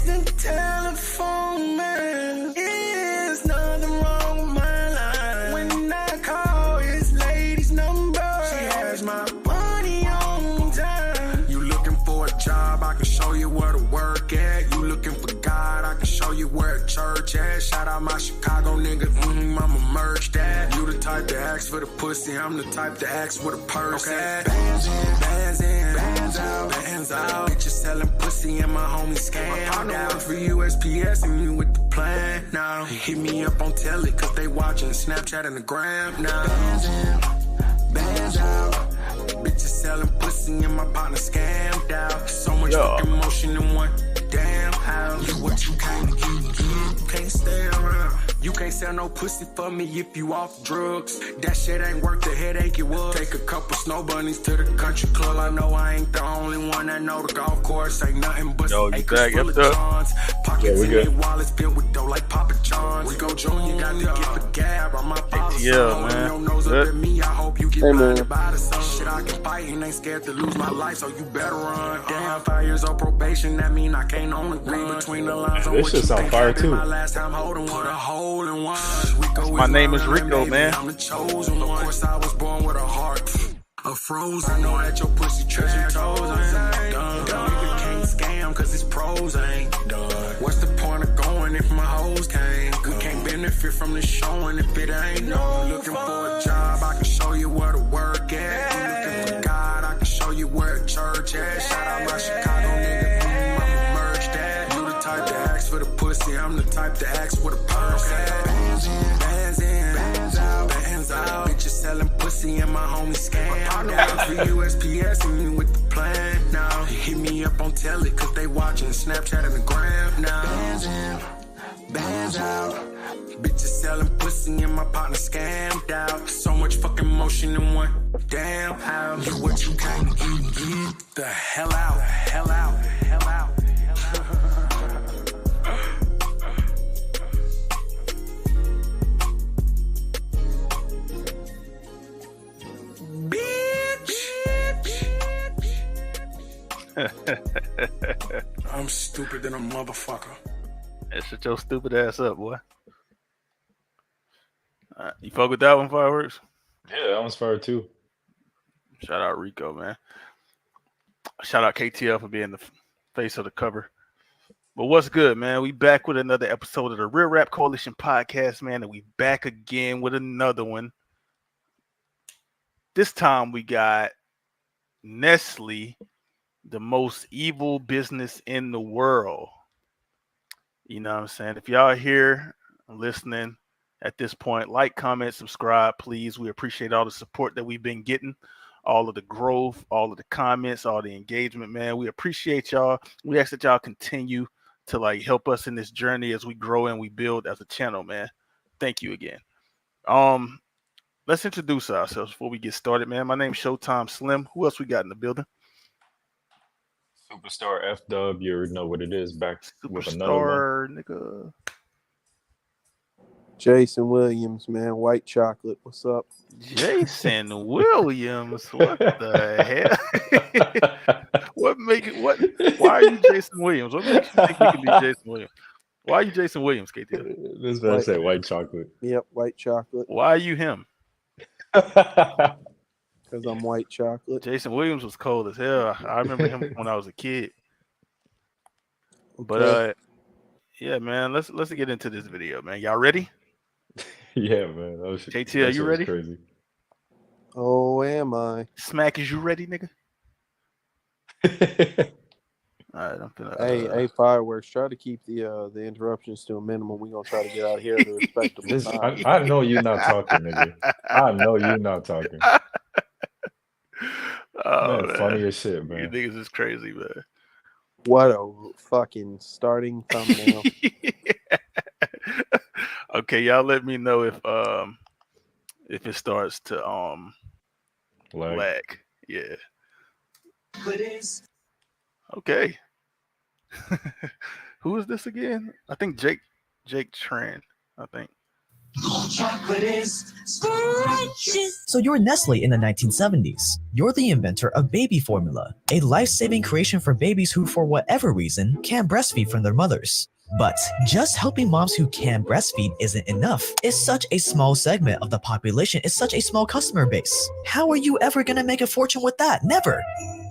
the telephone, man. There's nothing wrong with my line. When I call his lady's number, she has my money on time. You looking for a job, I can show you where to work at. You looking for God, I can show you where a church at. Shout out my Chicago nigga, I'ma merge that. You the type to ask for the pussy, I'm the type to ask for the purse at. Bands in, bands in, bands out, bands out. Bitches selling pussy and my homie scam. I know work for USPS and you with the plan now. Hit me up on telly cause they watching Snapchat and the gram now. Bands in, bands out. Bitches selling pussy and my partner scammed out. So much fucking motion in one damn house. You what you came to get, you can't stay around. You can't sell no pussy for me if you off drugs. That shit ain't worth the headache it was. Take a couple snow bunnies to the country club. I know I ain't the only one that know the golf course ain't nothing but acres full of Johns. Pockets in their wallets filled with dough like Papa John's. Rico Jr. got to get the gab on my father's son. No nose up at me, I hope you get blinded by the sun. Shit, I can fight and ain't scared to lose my life, so you better run. Damn, 5 years of probation, that mean I can't only read between the lines on what you think happened. My last time holding one, a hole in one. My name is Rico, man. I'm the chosen one. Of course, I was born with a heart of frozen. I know that your pussy treasure toes ain't done. Nigga can't scam cause his pros ain't done. What's the point of going if my hoes can't? We can't benefit from the showing if it ain't no. Looking for a job, I can show you where to work at. You looking for God, I can show you where a church at. Shout out my Chicago nigga, I'ma merge that. You the type to ask for the pussy, I'm the type to ask for the purse at. Bands in, bands in, bands out, bands out. Bitches selling pussy and my homie scam. I know for USPS and you with the plan now. Hit me up on telly cause they watching Snapchat and the gram now. Bands in, bands out. Bitches selling pussy and my partner scammed out. So much fucking motion in one damn house. You what you came to get the hell out, hell out, hell out. I'm stupid than a motherfucker. Hey, shut your stupid ass up, boy. You fuck with that one, Fireworks? Yeah, that one's fire too. Shout out Rico, man. Shout out KTL for being the face of the cover. But what's good, man? We back with another episode of the Real Rap Coalition podcast, man, and we back again with another one. This time we got Nestlé, the most evil business in the world. You know what I'm saying? If y'all are here listening at this point, like, comment, subscribe, please. We appreciate all the support that we've been getting, all of the growth, all of the comments, all the engagement, man. We appreciate y'all. We ask that y'all continue to help us in this journey as we grow and we build as a channel, man. Thank you again. Let's introduce ourselves before we get started, man. My name's Showtime Slim. Who else we got in the building? Superstar F-Dub, you already know what it is. Back with another one. Nigga. Jason Williams, man. White chocolate. What's up? Jason Williams. What the hell? Why are you Jason Williams? What makes you think you can be Jason Williams? Why are you Jason Williams, KT? This man said white chocolate. Yep, white chocolate. Why are you him? Because I'm white chocolate. Jason Williams was cold as hell. I remember him when I was a kid. Okay. But yeah, man, let's get into this video, man. Y'all ready? Yeah, man. JT, are you ready? Crazy. Oh, am I? Smack, is you ready, nigga? All right, I'm finna. Hey, Fireworks. Try to keep the interruptions to a minimum. We're gonna try to get out here at a respectable time. I know you're not talking, nigga. I know you're not talking. Oh, man, funny as shit, man. You niggas is crazy, man. What a fucking starting thumbnail. Okay, y'all let me know if it starts to lag. Yeah. Okay. Who is this again? I think Jake Tran. I think. Chocolate is scrumptious. So you're Nestle in the 1970s. You're the inventor of baby formula, a life-saving creation for babies who, for whatever reason, can't breastfeed from their mothers. But just helping moms who can breastfeed isn't enough. It's such a small segment of the population. It's such a small customer base. How are you ever gonna make a fortune with that? Never.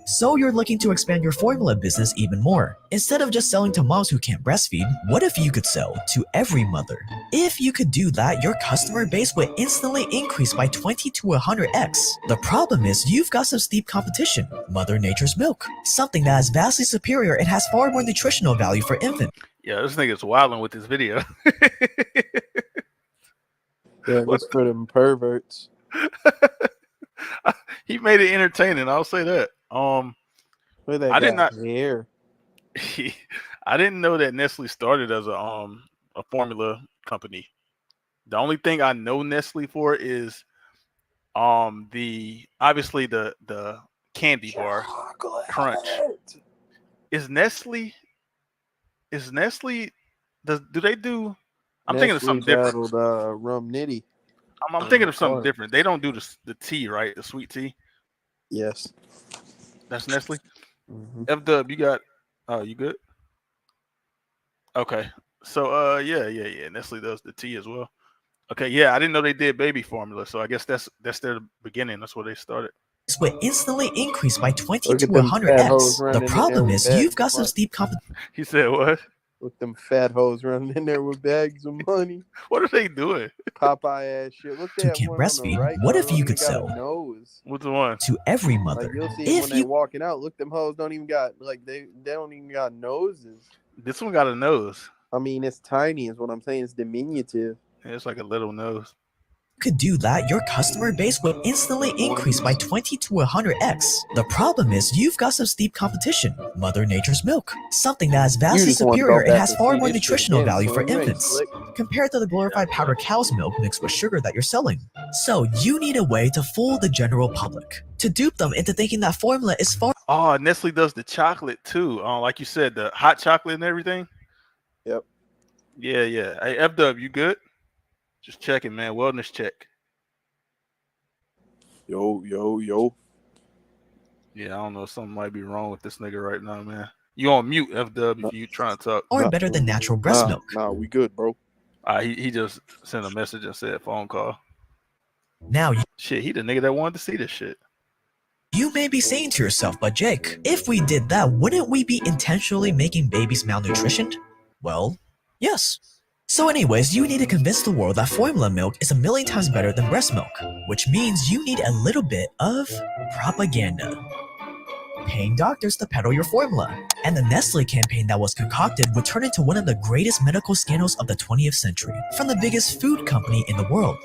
So you're looking to expand your formula business even more. Instead of just selling to moms who can't breastfeed, what if you could sell to every mother? If you could do that, your customer base would instantly increase by 20 to 100x. The problem is you've got some steep competition. Mother Nature's milk, something that is vastly superior and has far more nutritional value for infants. Yeah, this nigga's wilding with this video. Yeah, that's for them perverts. He made it entertaining. I'll say that. Look at that I did guy not. hair. I didn't know that Nestle started as a formula company. The only thing I know Nestle for is obviously the candy bar crunch. Is Nestle do they do? I'm thinking of something different. Battled, Rum Nitty. I'm thinking of something different. They don't do the tea, right? The sweet tea. Yes. That's Nestle. Mm-hmm. F-Dub, you got you good? Okay. So yeah. Nestle does the tea as well. Okay, yeah, I didn't know they did baby formula, so I guess that's their beginning. That's where they started. This would instantly increase by 20 to 100x. The problem is you've got some steep competition. He said what? With them fat hoes running in there with bags of money. What are they doing? Popeye ass shit. Look, they Who can't breastfeed? What if you could sell What's the one? to every mother? Like, you'll see when they walking out. Look, them hoes don't even got they don't even got noses. This one got a nose. I mean, it's tiny. Is what I'm saying. It's diminutive. Yeah, it's like a little nose. Could do that, your customer base would instantly increase by 20 to 100x. The problem is you've got some steep competition. Mother Nature's milk, something that is vastly superior and has far more nutritional value for infants compared to the glorified powdered cow's milk mixed with sugar that you're selling. So you need a way to fool the general public, to dupe them into thinking that formula is far. Oh, Nestle does the chocolate too. Like you said, the hot chocolate and everything. Yep. Yeah. Hey, F-Dub, you good? Just checking, man. Wellness check. Yo. Yeah, I don't know. Something might be wrong with this nigga right now, man. You on mute, F-Dub, if you trying to talk. Or better than natural breast milk. Nah, we good, bro. He just sent a message and said phone call. Now, shit, he the nigga that wanted to see this shit. You may be saying to yourself, but Jake, if we did that, wouldn't we be intentionally making babies malnutritioned? Well, yes. So anyways, you need to convince the world that formula milk is 1,000,000 times better than breast milk, which means you need a little bit of propaganda. Paying doctors to peddle your formula. And the Nestle campaign that was concocted would turn into one of the greatest medical scandals of the 20th century, from the biggest food company in the world.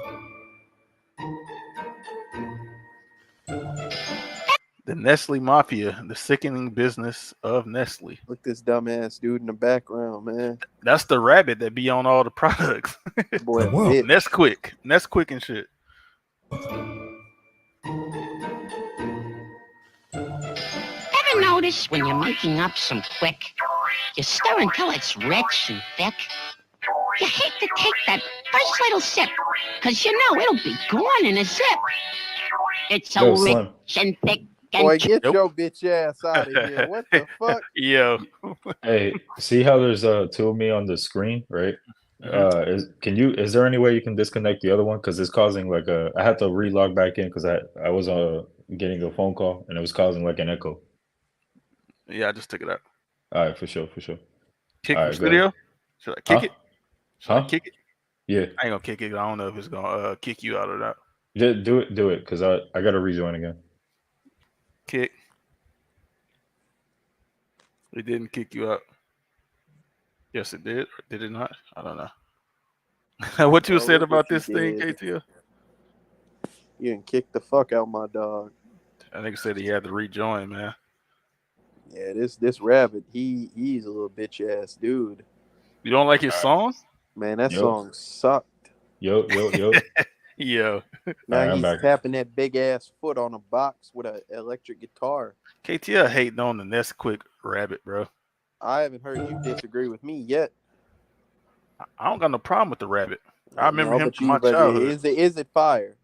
The Nestle Mafia, the sickening business of Nestle. Look, this dumbass dude in the background, man. That's the rabbit that be on all the products. Boy, Nesquik and shit. Ever notice when you're making up some quick, you stir until it's rich and thick? You hate to take that first little sip, because you know it'll be gone in a zip. It's so rich and thick. Boy, get your bitch ass out of here. What the fuck? Yo. Hey, see how there's two of me on the screen, right? Is there any way you can disconnect the other one? Because it's causing like I had to re-log back in because I was getting a phone call and it was causing like an echo. Yeah, I just took it out. All right, for sure. Kick the video? Should I kick it? Should I kick it? Yeah. I ain't gonna kick it. I don't know if it's gonna kick you out or not. Just do it, because I gotta rejoin again. Kick. It didn't kick you out. Yes, it did. Or did it not? I don't know. What you said about this thing, KTL? You didn't kick the fuck out my dog. I think he said he had to rejoin, man. Yeah, this rabbit, he's a little bitch ass dude. You don't like his song? Man, that song sucked. Yo. Yo. Now he's tapping that big ass foot on a box with an electric guitar. KTL hating on the Nesquik rabbit, bro. I haven't heard you disagree with me yet. I don't got no problem with the rabbit. I remember him from my but childhood. is it fire?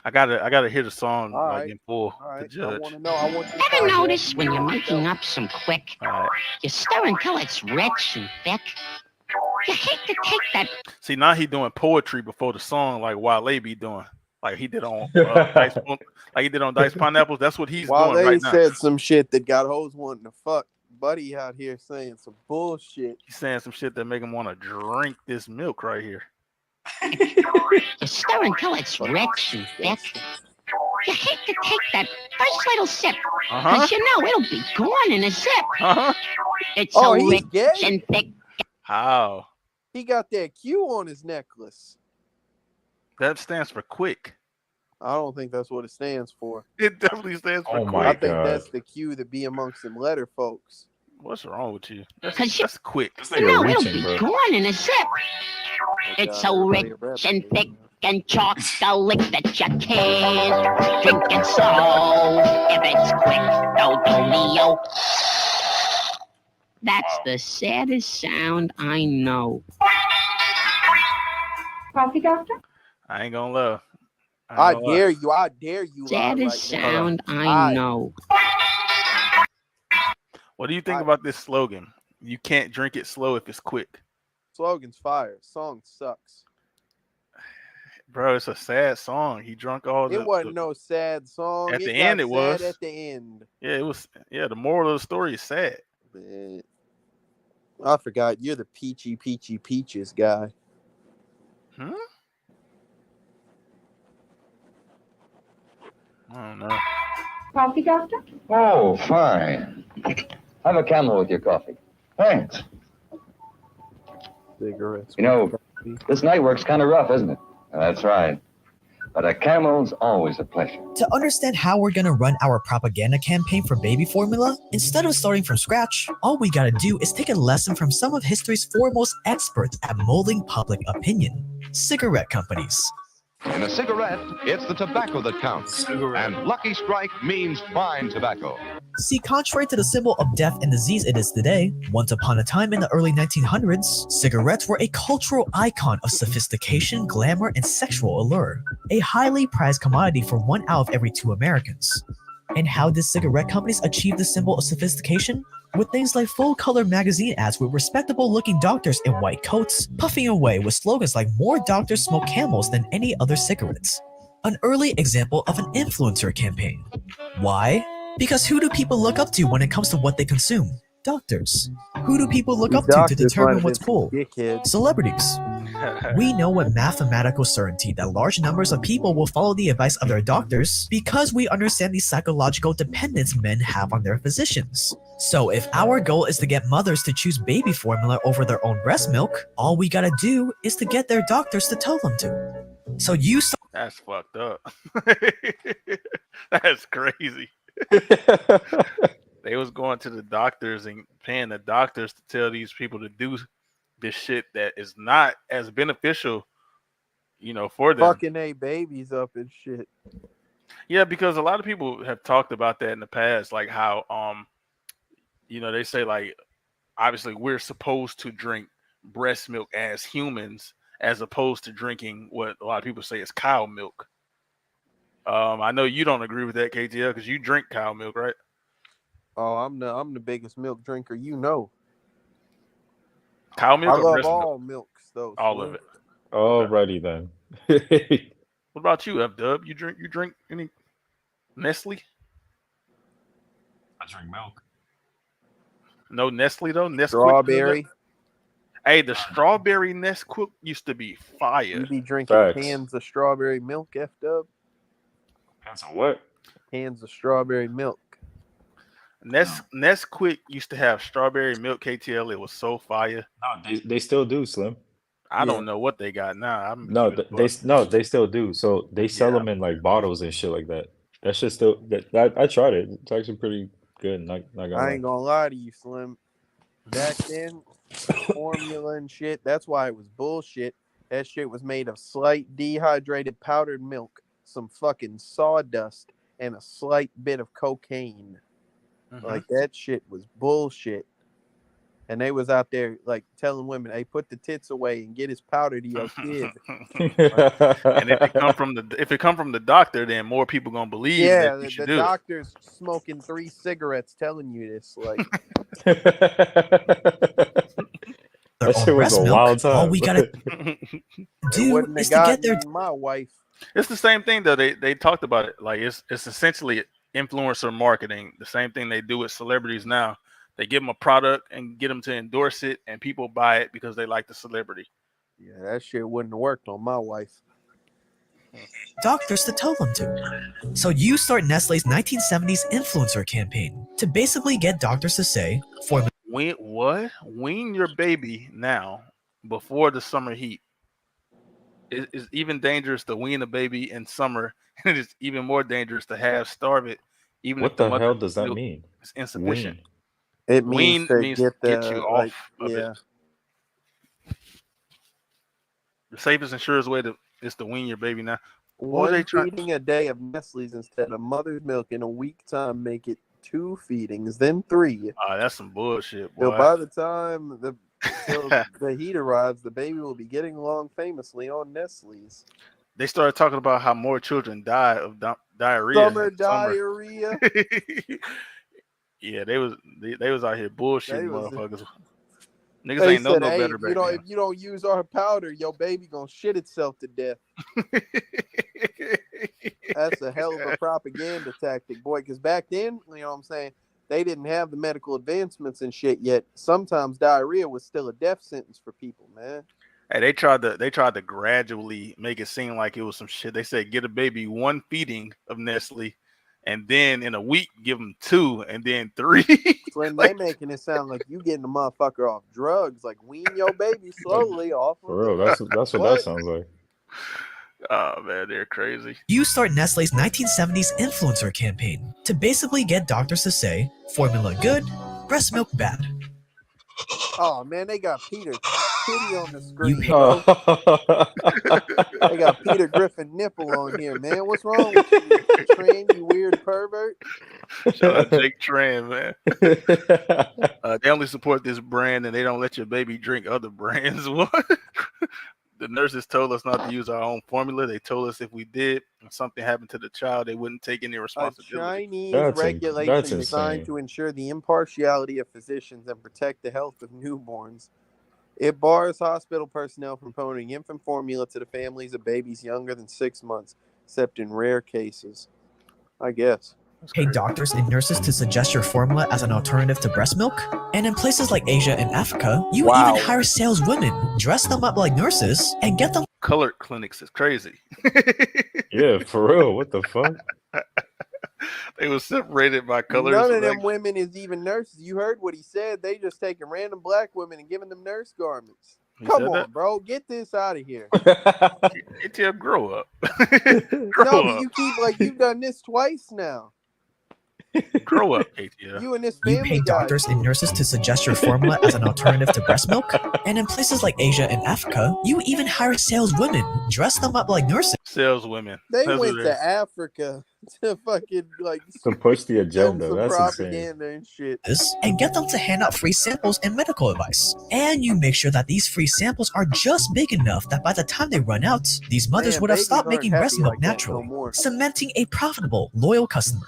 I gotta hear the song All like right. in full All right. to judge. I want to know. I want you Ever notice when you're making up some quick, All right. you stir until it's rich and thick? You hate to take that. See, now he doing poetry before the song, like Wale be doing, like he did on Dice Pineapples. That's what he's While doing right they now. said some shit that got hoes wanting to fuck, Buddy out here saying some bullshit. He's saying some shit that make him want to drink this milk right here. You stir until it's rich and thick. You hate to take that first little sip, because you know it'll be gone in a zip. It's so he's rich gay? and thick. How? He got that Q on his necklace. That stands for quick. I don't think that's what it stands for. It definitely stands for Oh quick. my I think God. that's the Q to be amongst them letter folks. What's wrong with you? Because That's quick. This you nigga know it'll reaching, be bro. gone in a zip. It's so rich and thick and chocolate that you can't drink it slow. If it's quick, Leo. That's the saddest sound I know. Coffee, doctor? I ain't gonna lie. I dare you. I dare you. Saddest right now. sound I know. What do you think about this slogan? You can't drink it slow if it's quick. Slogan's fire. Song sucks. Bro, it's a sad song. He drunk all the. It wasn't no sad song. At the got end, it sad was. At the end. Yeah, it was. Yeah, the moral of the story is sad. Man, I forgot you're the peachy peaches guy. Hmm? I don't know. Coffee, doctor? Oh, fine. Have a Camel with your coffee. Thanks. Cigarettes. You know, this night work's kind of rough, isn't it? That's right. But a Camel's always a pleasure. To understand how we're gonna run our propaganda campaign for baby formula, instead of starting from scratch, all we gotta do is take a lesson from some of history's foremost experts at molding public opinion: cigarette companies. In a cigarette, it's the tobacco that counts. And Lucky Strike means fine tobacco. See, contrary to the symbol of death and disease it is today, once upon a time in the early 1900s, cigarettes were a cultural icon of sophistication, glamour, and sexual allure, a highly prized commodity for 1 out of every 2 Americans. And how did cigarette companies achieve the symbol of sophistication? With things like full-color magazine ads with respectable-looking doctors in white coats, puffing away with slogans like "More doctors smoke Camels than any other cigarettes." An early example of an influencer campaign. Why? Because who do people look up to when it comes to what they consume? Doctors. Who do people look up to determine what's cool? Celebrities. We know with mathematical certainty that large numbers of people will follow the advice of their doctors because we understand the psychological dependence men have on their physicians. So if our goal is to get mothers to choose baby formula over their own breast milk, all we gotta do is to get their doctors to tell them to. So you That's fucked up. That's crazy. They was going to the doctors and paying the doctors to tell these people to do this shit that is not as beneficial, for them. Fucking A babies up and shit. Yeah, because a lot of people have talked about that in the past, like how they say like obviously we're supposed to drink breast milk as humans as opposed to drinking what a lot of people say is cow milk. I know you don't agree with that, KTL, because you drink cow milk, right? Oh, I'm the biggest milk drinker, Cow milk I or love breast all milk? milks though. All of it. Alrighty then. What about you, F-Dub? You drink any Nestle? I drink milk. No Nestle though? Nesquik? Strawberry. Hey, the strawberry Nesquik used to be fire. You be drinking Facts. cans of strawberry milk, F-Dub? Cans of what? Cans of strawberry milk. Nesquik used to have strawberry milk, KTL. It was so fire. No, they still do, Slim. I don't know what they got now. They still do. So they sell them in like bottles and shit like that. That shit still. I tried it. It's actually pretty good. Not gonna I ain't gonna lie to you, Slim. Back then, formula and shit, that's why it was bullshit. That shit was made of slight dehydrated powdered milk, some fucking sawdust, and a slight bit of cocaine. Mm-hmm. Like, that shit was bullshit. and they was out there like telling women, "Hey, put the tits away and get his powder to your kid." And if it come from the doctor, then more people gonna believe Yeah, that you should the do doctor's smoking 3 cigarettes telling you this. Like, their That shit own was breast a milk, wild all time. we gotta it. it do wouldn't have is to get their gotten my wife. It's the same thing though. They talked about it. Like it's essentially influencer marketing. The same thing they do with celebrities now. They give them a product and get them to endorse it, and people buy it because they like the celebrity. Yeah, that shit wouldn't have worked on my wife. doctors to tell them to. So you start Nestle's 1970s influencer campaign to basically get doctors to say, formula Wean your baby now before the summer heat. It's even dangerous to wean a baby in summer, and it's even more dangerous to have starve it, even if What the the hell mother's does that milk mean? is insufficient. Wean. It means Wean to means get get you the like, off of yeah. it. The safest and surest way is to wean your baby now. What are they One trying? feeding a day of Nestle's instead of mother's milk in a week time make it 2 feedings, then 3. That's some bullshit, So boy. by the time the heat arrives, the baby will be getting along famously on Nestle's. They started talking about how more children die of diarrhea. Summer diarrhea. Yeah, they was out here bullshitting was- motherfuckers. Niggas They ain't know said, no "Hey, better if back you don't then. if you don't use our powder, your baby gonna shit itself to death." That's a hell of a propaganda tactic, boy. Because back then, you know what I'm saying, they didn't have the medical advancements and shit yet. Sometimes diarrhea was still a death sentence for people, man. Hey, they tried to gradually make it seem like it was some shit. They said get a baby 1 feeding of Nestle, and then in a week give them 2, and then 3. Slim, Like, they making it sound like you getting the motherfucker off drugs, like wean your baby slowly off of For real, the that's what that sounds like. oh man, they're crazy. you start Nestle's 1970s influencer campaign to basically get doctors to say, formula good, breast milk bad. Oh man, they got Peter Titty on the screen, pay- bro. They got Peter Griffin nipple on here, man. What's wrong with you, Tran, you weird pervert? Shout out Jake Tran, man. They only support this brand, and they don't let your baby drink other brands. What? The nurses told us not to use our own formula. They told us if we did and something happened to the child, they wouldn't take any A responsibility. Chinese That's regulation designed insane. to ensure the impartiality of physicians and protect the health of newborns. It bars hospital personnel from promoting infant formula to the families of babies younger than 6 months, except in rare cases. I guess. Pay doctors and nurses to suggest your formula as an alternative to breast milk. And in places like Asia and Africa, you Wow. even hire saleswomen, dress them up like nurses, and get them Colored clinics is crazy. Yeah, for real. What the fuck? They were separated by colors. None of them like- women is even nurses. You heard what he said. They just taking random black women and giving them nurse garments. He Come said on, that? bro. Get this out of here. ATL, grow up. Grow No, but up. you keep like you've done this twice now. Grow up, ATL. You and this You family pay guy. doctors and nurses to suggest your formula as an alternative to breast milk. And in places like Asia and Africa, you even hire saleswomen, dress them up like nurses. Saleswomen. They That's went what to it is. Africa to fucking like To push the film agenda. some That's insane. propaganda and shit. And get them to hand out free samples and medical advice. And you make sure that these free samples are just big enough that by the time they run out, these mothers Man, would have babies stopped aren't making happy breast milk like that no naturally, more. cementing a profitable, loyal customer.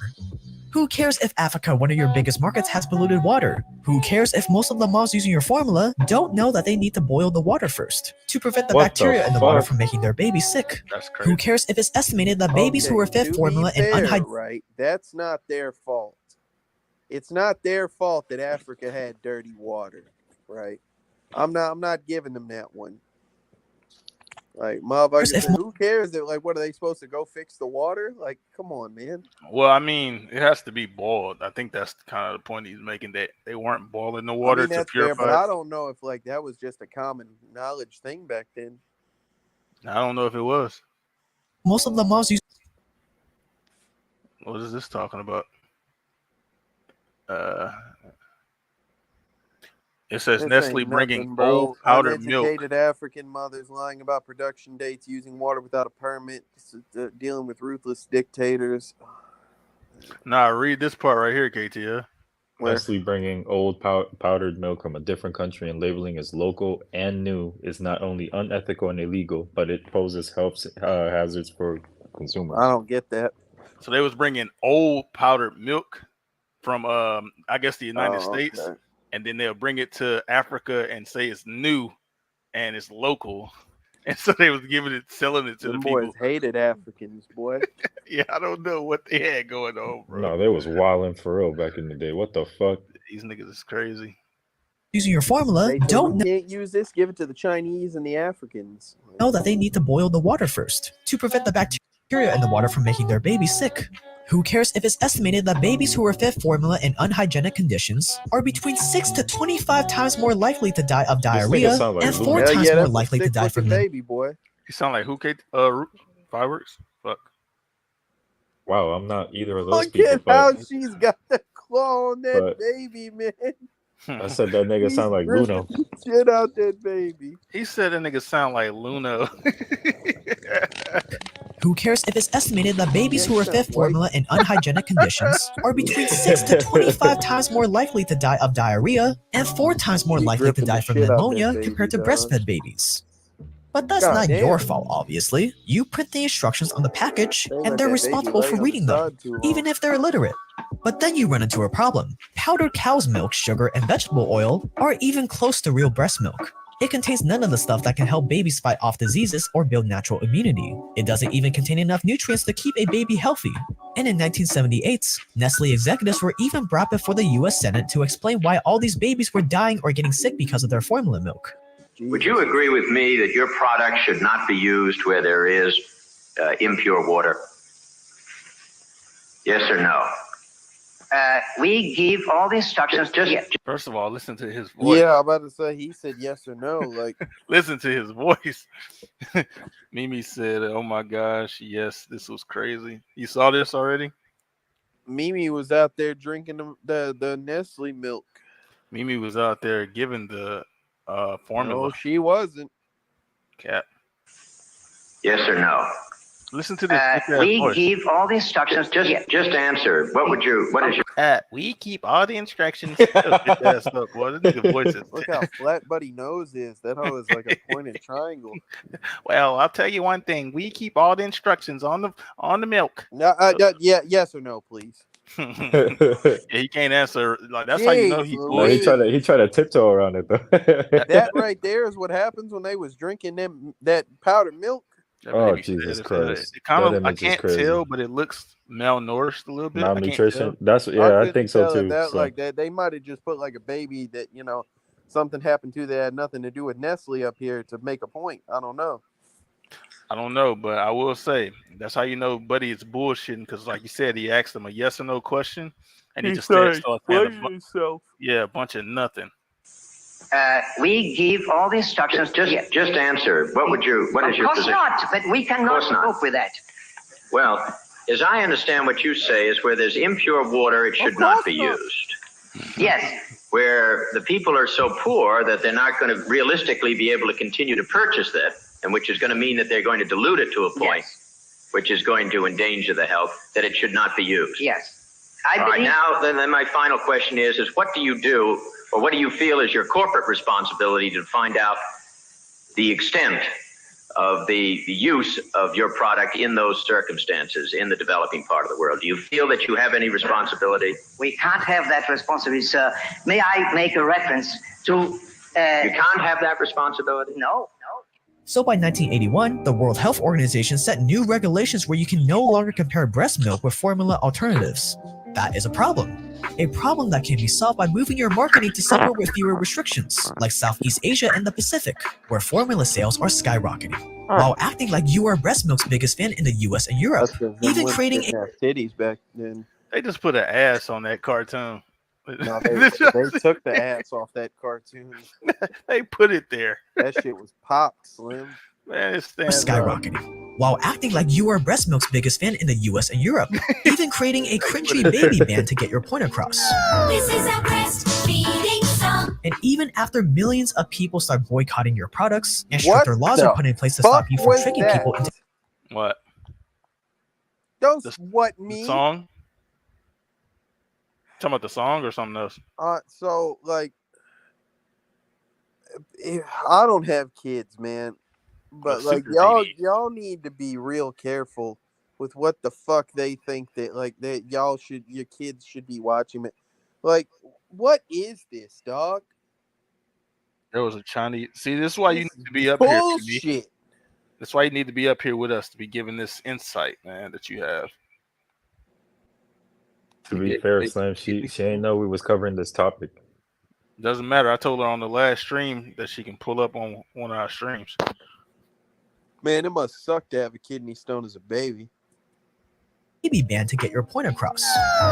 Who cares if Africa, one of your biggest markets, has polluted water? Who cares if most of the moms using your formula don't know that they need to boil the water first to prevent the What the bacteria in the water fuck? from making their babies sick? That's crazy. Who cares if it's estimated that babies who are Okay, fed to formula be and fair, unhygienic right? That's not their fault. It's not their fault that Africa had dirty water, right? I'm not giving them that one. Like motherfuckers, If- who cares? That like, what are they supposed to go fix the water? Like, come on, man. Well, I mean, it has to be boiled. I think that's kind of the point he's making, that they weren't boiling the water I mean, to that's fair, purify but I it. don't know if like that was just a common knowledge thing back then. I don't know if it was. most of the moms use What is this talking about? It says This Nestle ain't bringing nothing, bro. old powdered milk. Uneducated African mothers lying about production dates, using water without a permit, dealing with ruthless dictators. Nah, read this part right here, KTL. Where? Nestle bringing old powdered milk from a different country and labeling as local and new is not only unethical and illegal, but it poses health hazards for consumers. I don't get that. So they was bringing old powdered milk from, I guess, the United States, Okay. and then they'll bring it to Africa and say it's new and it's local. And so they was selling it to Them the people. boys hated Africans, boy. Yeah, I don't know what they had going on, bro. No, they was wilding for real back in the day. What the fuck? These niggas is crazy. Using your formula, They said, don't "We can't use this. Give it to the Chinese and the Africans." know that they need to boil the water first to prevent the bacteria in the water from making their baby sick. Who cares if it's estimated that babies who are fed formula in unhygienic conditions are between 6 to 25 times more likely to die of diarrhea sound like and Luna. 4 Hell times yeah, more that's a likely to die sick-looking from the baby, boy. You sound like who, Kate? Fireworks? Fuck. Wow, I'm not either of those Look people. at how But she's got the claw on that but- baby, man. I said that nigga sound like He's Luno. ripping the shit out that baby. He said that nigga sound like Luna. Who cares if it's estimated that babies who are fed formula in unhygienic conditions are between 6 to 25 times more likely to die of diarrhea and 4 times more He's likely to ripping die the from shit out that pneumonia baby, compared to dog. breastfed babies. But that's God not damn. your fault, obviously. You print the instructions on the package, They let and they're that baby responsible lay for on the reading them, side too long. even if they're illiterate. But then you run into a problem. Powdered cow's milk, sugar, and vegetable oil aren't even close to real breast milk. It contains none of the stuff that can help babies fight off diseases or build natural immunity. It doesn't even contain enough nutrients to keep a baby healthy. And in 1978, Nestle executives were even brought before the US Senate to explain why all these babies were dying or getting sick because of their formula milk. Would you agree with me that your product should not be used where there is impure water? Yes or no? We give all the instructions. First of all, listen to his voice. Yeah, I'm about to say he said yes or no. Like, Listen to his voice. Mimi said, "Oh my gosh, yes, this was crazy." You saw this already? Mimi was out there drinking the Nestle milk. Mimi was out there giving the formula. No, she wasn't. Cat. Yes or no? Listen to this. We voice. give all the instructions. Just answer. What is your Cat. We keep all the instructions. Get your ass up, boy. This nigga voice is. Look how flat Buddy nose is. That hoe is like a pointed triangle. Well, I'll tell you one thing. We keep all the instructions on the milk. No, yeah, yes or no, please. Yeah, he can't answer. Like that's how you know he's Jeez, No, he bullshit. tried to tiptoe around it though. That right there is what happens when they was drinking that powdered milk. That Oh, baby said Jesus it. Christ. It kind That of I image is can't crazy. tell, but it looks malnourished a little bit. I can't Malnutrition. tell. That's I I couldn't think so tell too. That So, like that they might have just put like a baby that something happened to that had nothing to do with Nestle up here to make a point. I don't know. I don't know, but I will say that's how you know Buddy is bullshitting because, like you said, he asked him a yes or no question, and he just started saying a bunch of nothing. We give all the instructions. just answer? What is your Of course position? not, but we cannot course not. cope with that. Well, as I understand what you say is where there's impure water, it should not be used. Yes. Where the people are so poor that they're not going to realistically be able to continue to purchase that, and which is going to mean that they're going to dilute it to a point, which is going to endanger the health, that it should not be used. Yes. All right, now then my final question is what do you do, or what do you feel is your corporate responsibility to find out the extent of the use of your product in those circumstances in the developing part of the world? Do you feel that you have any responsibility? We can't have that responsibility, sir. May I make a reference to... You can't have that responsibility? No. So by 1981, the World Health Organization set new regulations where you can no longer compare breast milk with formula alternatives. That is a problem. A problem that can be solved by moving your marketing to somewhere with fewer restrictions, like Southeast Asia and the Pacific, where formula sales are skyrocketing, while acting like you are breast milk's biggest fan in the US and Europe, even creating a titties back then. They just put an ass on that cartoon. No, they took the ass off that cartoon. They put it there. That shit was popped, Slim. Man, it stands skyrocketing, while acting like you are breast milk's biggest fan in the US and Europe, even creating a cringy baby band to get your point across. This is a breastfeeding song. And even after millions of people start boycotting your products and stricter laws are put in place to stop you from was tricking that? people into What? Don't what me? Song? Talking about the song or something else? So like, I don't have kids, man, but like y'all need to be real careful with what the fuck they think that your kids should be watching it. Like, what is this, dog? There was a Chinese. See, this is why you need to be up bullshit. here. That's why you need to be up here with us to be giving this insight, man, that you have. To be fair, Slim, she ain't know we was covering this topic. Doesn't matter. I told her on the last stream that she can pull up on one of our streams. Man, it must suck to have a kidney stone as a baby. Be banned to get your point across.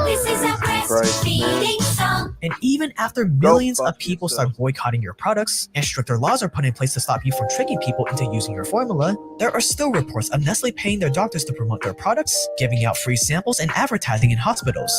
This is a breastfeeding song. And even after millions of people start boycotting your products and stricter laws are put in place to stop you from tricking people into using your formula, there are still reports of Nestlé paying their doctors to promote their products, giving out free samples, and advertising in hospitals.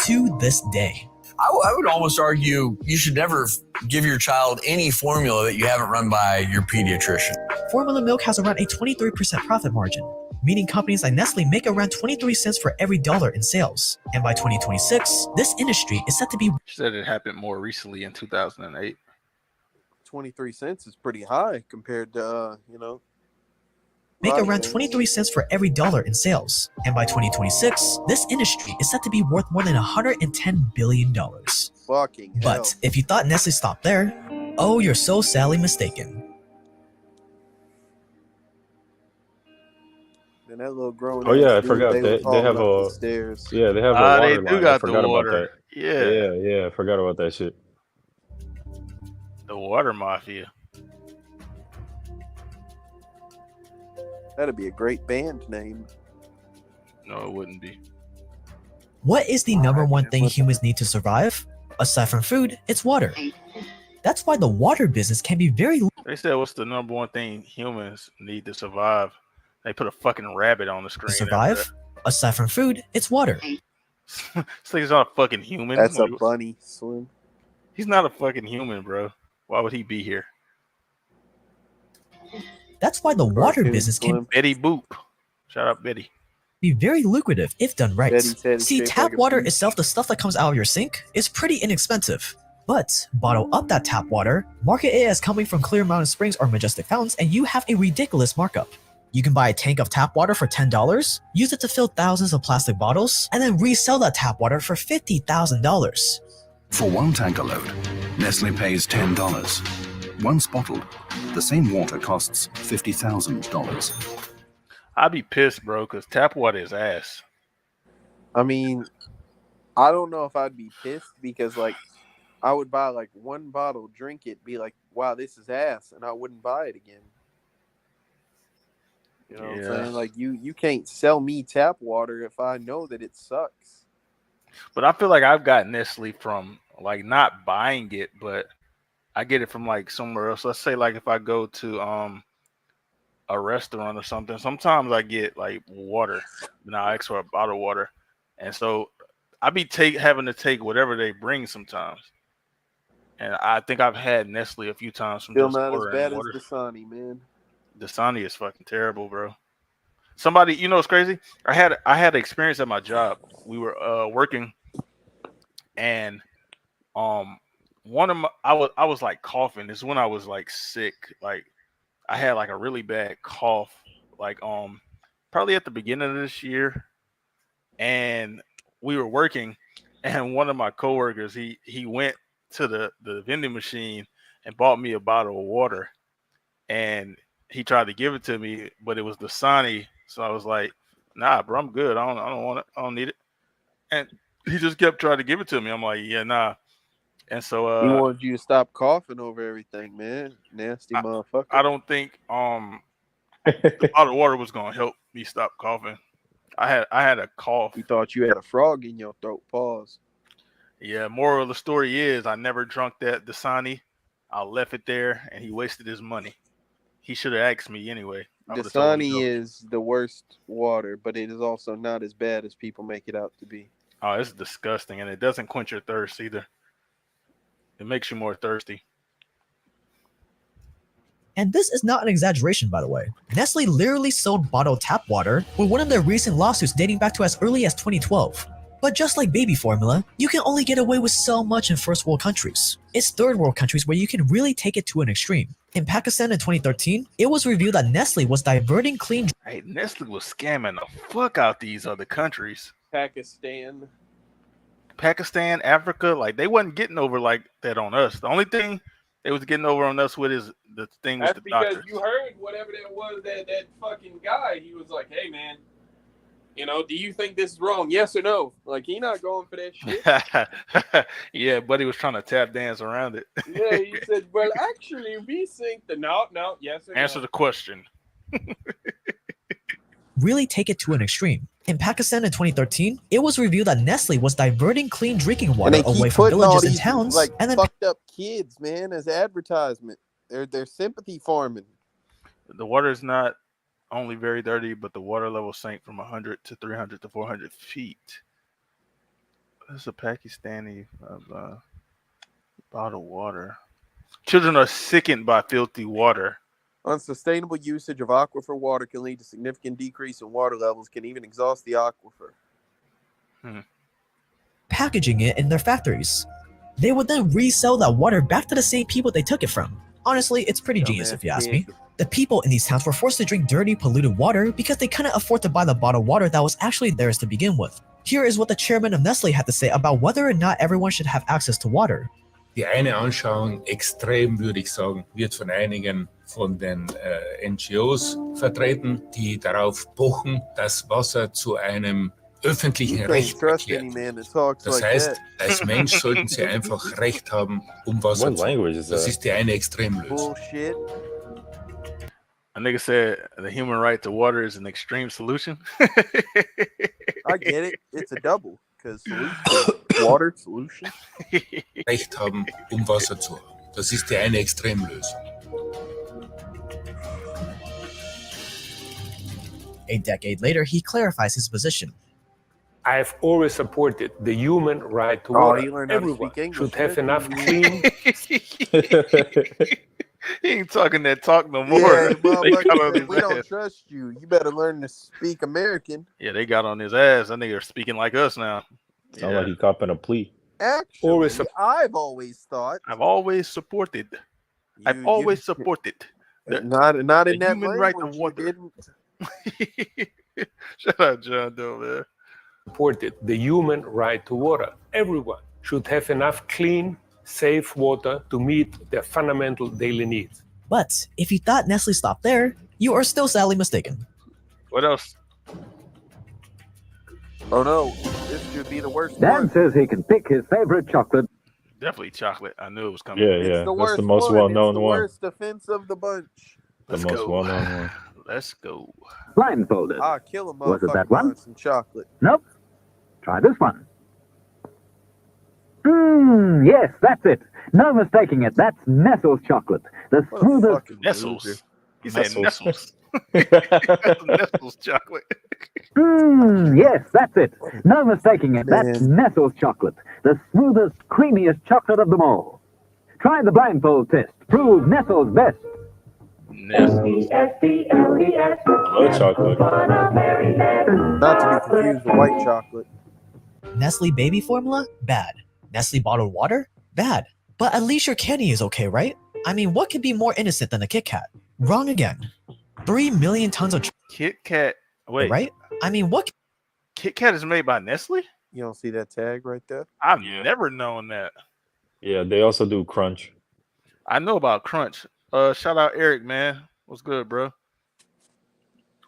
To this day. I would almost argue you should never give your child any formula that you haven't run by your pediatrician. Formula milk has around a 23% profit margin, meaning companies like Nestle make around 23 cents for every dollar in sales. And by 2026, this industry is set to be... She said it happened more recently in 2008. 23 cents is pretty high compared to, make around 23 cents for every dollar in sales. And by 2026, this industry is set to be worth more than $110 billion. Fucking hell. But if you thought Nestle stopped there, oh, you're so sadly mistaken. And that little growing I forgot they have a stairs. Yeah, they have a water they line. do got I forgot the water. about that. Yeah, I forgot about that shit. The water mafia. That'd be a great band name. No, it wouldn't be. What is the number one thing humans need to survive? Aside from food, it's water. That's why the water business can be very... They said, what's the number one thing humans need to survive? They put a fucking rabbit on the screen. To survive? Aside from food, it's water. This thing's not a fucking human. That's a bunny, Slim. He's not a fucking human, bro. Why would he be here? That's why the water business can... Betty Boop. Shout out Betty. ...be very lucrative if done right. Betty See, tap water itself, the stuff that comes out of your sink, is pretty inexpensive. But bottle up that tap water, market it as coming from Clear Mountain Springs or Majestic Fountains, and you have a ridiculous markup. You can buy a tank of tap water for $10, use it to fill thousands of plastic bottles, and then resell that tap water for $50,000. For one tanker load, Nestle pays $10. Once bottled, the same water costs $50,000. I'd be pissed, bro, because tap water is ass. I mean, I don't know if I'd be pissed because, I would buy, one bottle, drink it, be like, wow, this is ass, and I wouldn't buy it again. You know what I'm saying? You can't sell me tap water if I know that it sucks. But I feel like I've got Nestle from, not buying it, but I get it from, somewhere else. Let's say, if I go to a restaurant or something, sometimes I get, water. And I ask for a bottle of water. And so I be having to take whatever they bring sometimes. And I think I've had Nestle a few times from Still just not as ordering bad water. as Dasani, man. Dasani is fucking terrible, bro. Somebody, what's crazy? I had an experience at my job. We were working, and one of my I was coughing. This is when I was sick. I had a really bad cough. Probably at the beginning of this year, and we were working, and one of my coworkers he went to the vending machine and bought me a bottle of water, and he tried to give it to me, but it was Dasani. So I was like, nah, bro, I'm good. I don't want it. I don't need it. And he just kept trying to give it to me. I'm like, yeah, nah. And so he wanted you to stop coughing over everything, man. Nasty motherfucker. I don't think the bottle of water was gonna help me stop coughing. I had a cough. You thought you had a frog in your throat. Pause. Yeah, moral of the story is I never drunk that Dasani. I left it there and he wasted his money. He should have asked me anyway. Dasani is the worst water, but it is also not as bad as people make it out to be. Oh, it's disgusting, and it doesn't quench your thirst either. It makes you more thirsty. And this is not an exaggeration, by the way. Nestle literally sold bottled tap water with one of their recent lawsuits dating back to as early as 2012. But just like baby formula, you can only get away with so much in first world countries. It's third world countries where you can really take it to an extreme. In Pakistan in 2013, it was revealed that Nestle was diverting clean. Hey, Nestle was scamming the fuck out these other countries. Pakistan, Africa, like they wasn't getting over like that on us. The only thing they was getting over on us with is the thing with that's the because doctors. you heard whatever that was, that fucking guy. He was like, "Hey, man, you know, do you think this is wrong? Yes or no?" Like, he not going for that shit. Yeah, but he was trying to tap dance around it. Yeah, he said, "Well, actually, we think the no, yes or Answer no." the question. Really take it to an extreme. In Pakistan in 2013, it was revealed that Nestle was diverting clean drinking And water they keep away from putting all villages and these towns, like and then fucked up kids, man, as advertisement. They're sympathy farming. The water is not only very dirty, but the water level sank from 100 to 300 to 400 feet. This is a Pakistani bottled water. Children are sickened by filthy water. Unsustainable usage of aquifer water can lead to significant decrease in water levels, can even exhaust the aquifer. packaging it in their factories. They would then resell that water back to the same people they took it from. Honestly, it's pretty genius if you ask me. The people in these towns were forced to drink dirty, polluted water because they couldn't afford to buy the bottled water that was actually theirs to begin with. Here is what the chairman of Nestle had to say about whether or not everyone should have access to water. Die eine Anschauung, extrem würde ich sagen, wird von einigen von den NGOs vertreten, die darauf pochen, das Wasser zu einem öffentlichen Recht erklärt. Das heißt, als Mensch sollten sie einfach Recht haben, Wasser zu haben. Das ist die eine Extremlösung. A nigga said the human right to water is an extreme solution. I get it. It's a double. Because solution, water, solution. Recht haben, Wasser zu haben. Das ist die eine Extremlösung. A decade later, he clarifies his position. I've always supported the human right to water. Everyone should have enough clean. He ain't talking that talk no more. Yeah, we don't trust you. You better learn to speak American. Yeah, they got on his ass. That nigga speaking like us now. Sound like he copping a plea. Actually, I've always thought. I've always supported. I've always supported. Not in that human language. Right to water. Shut up, John Doe, man. Supported the human right to water. Everyone should have enough clean, safe water to meet their fundamental daily needs. But if you thought Nestle stopped there, you are still sadly mistaken. What else? Oh no, this should be the worst Dan one. says he can pick his favorite chocolate. Definitely chocolate. I knew it was coming. Yeah. That's the most well-known one. Worst offense of the bunch. The most well-known one. Let's go. Blindfolded. Ah, kill him. Was it that one? Some chocolate. Nope. Try this one. Yes, that's it. No mistaking it. That's Nestle's chocolate. The smoothest. Nestles. He said Nestles. Nestles chocolate. Yes, that's it. No mistaking it. That's Nestle's chocolate. The smoothest, creamiest chocolate of them all. Try the blindfold test. Prove Nestle's best. N-E-S-T-L-E-S. Love chocolate. Not to be confused with white chocolate. Nestle baby formula? Bad. Nestle bottled water? Bad. But at least your candy is okay, right? I mean, what could be more innocent than a Kit Kat? Wrong again. 3 million tons of Kit Kat. Wait. Right? I mean, what? Kit Kat is made by Nestle? You don't see that tag right there? I've never known that. Yeah, they also do Crunch. I know about Crunch. Shout out Eric, man. What's good, bro?